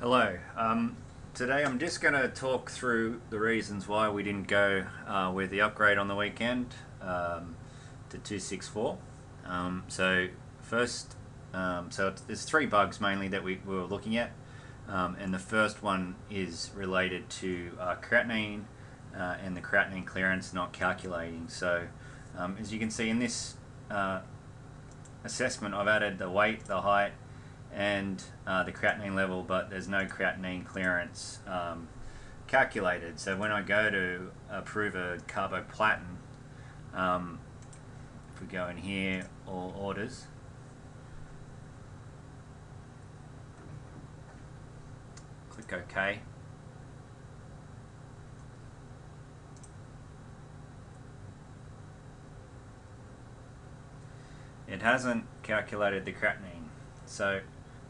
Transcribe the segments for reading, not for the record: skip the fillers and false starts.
Hello. Today I'm just going to talk through the reasons why we didn't go with the upgrade on the weekend to 264. So first, there's three bugs mainly that we were looking at, and the first one is related to creatinine and the creatinine clearance not calculating. So as you can see in this assessment, I've added the weight, the height, and the creatinine level, but there's no creatinine clearance calculated. So when I go to approve a carboplatin, if we go in here, all orders, click OK. It hasn't calculated the creatinine. So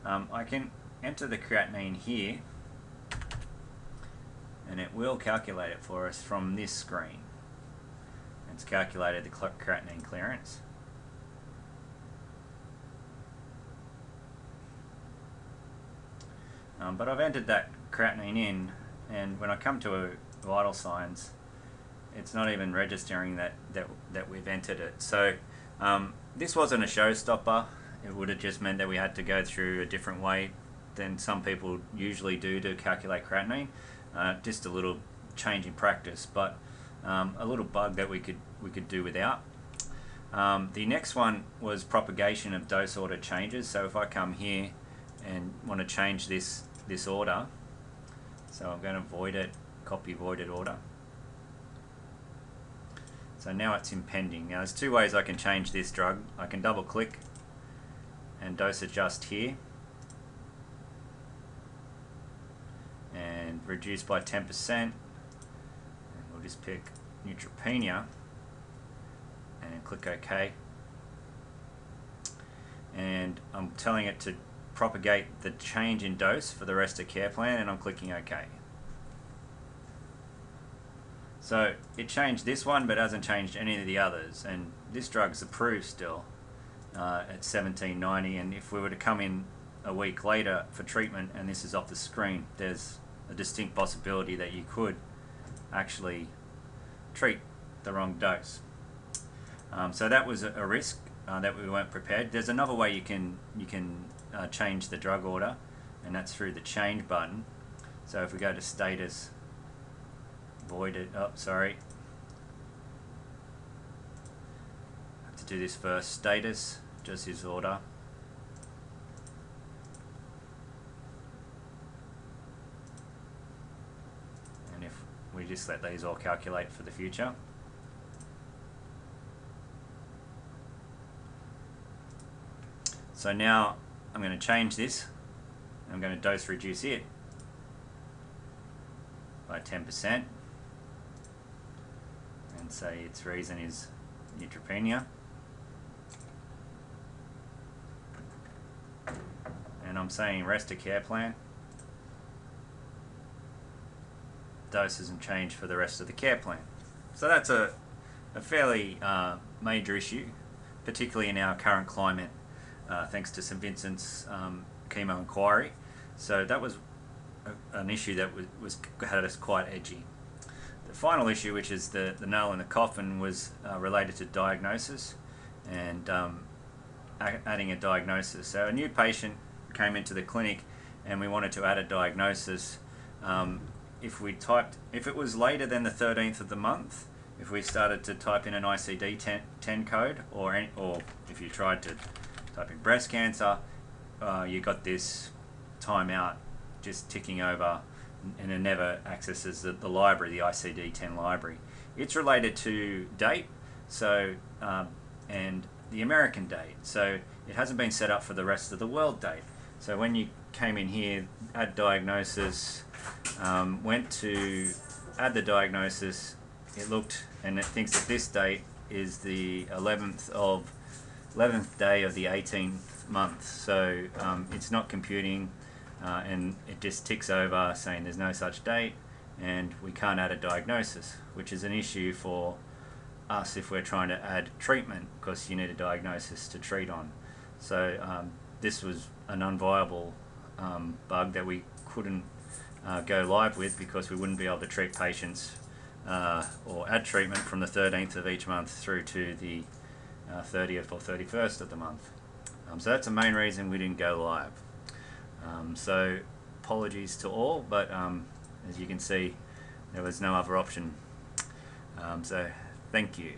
I can enter the creatinine here and it will calculate it for us from this screen. It's calculated the creatinine clearance. But I've entered that creatinine in, and when I come to vital signs, it's not even registering that we've entered it. So this wasn't a showstopper. It would have just meant that we had to go through a different way than some people usually do to calculate creatinine. Just a little change in practice, but a little bug that we could do without. The next one was propagation of dose order changes. So if I come here and want to change this order, so I'm going to void it, copy voided order. So now it's in pending. Now there's two ways I can change this drug. I can double click and dose adjust here and reduce by 10%, and we'll just pick neutropenia and click OK, and I'm telling it to propagate the change in dose for the rest of care plan, and I'm clicking OK. So it changed this one but hasn't changed any of the others, and this drug's approved still at $17.90, and if we were to come in a week later for treatment and this is off the screen, there's a distinct possibility that you could actually treat the wrong dose. So that was a risk that we weren't prepared. There's another way you can change the drug order, and that's through the change button. So if we go to status, voided, sorry, I have to do this first. Status, just his order. And if we just let these all calculate for the future. So now I'm going to change this. I'm going to dose reduce it by 10% and say its reason is neutropenia. And I'm saying rest of care plan. Dose hasn't changed for the rest of the care plan. So that's a fairly major issue, particularly in our current climate, thanks to St Vincent's chemo inquiry. So that was an issue that had us quite edgy. The final issue, which is the nail in the coffin, was related to diagnosis and adding a diagnosis. So a new patient came into the clinic and we wanted to add a diagnosis. If it was later than the 13th of the month, if we started to type in an ICD-10 code, or if you tried to type in breast cancer, you got this timeout just ticking over, and it never accesses the library, the ICD-10 library. It's related to date, so and the American date, so it hasn't been set up for the rest of the world date. So when you came in here, add diagnosis, went to add the diagnosis, it looked and it thinks that this date is the 11th day of the 18th month. So it's not computing, and it just ticks over saying there's no such date and we can't add a diagnosis, which is an issue for us if we're trying to add treatment, because you need a diagnosis to treat on. So this was an unviable bug that we couldn't go live with because we wouldn't be able to treat patients or add treatment from the 13th of each month through to the 30th or 31st of the month. So that's the main reason we didn't go live. So apologies to all, but as you can see, there was no other option. So thank you.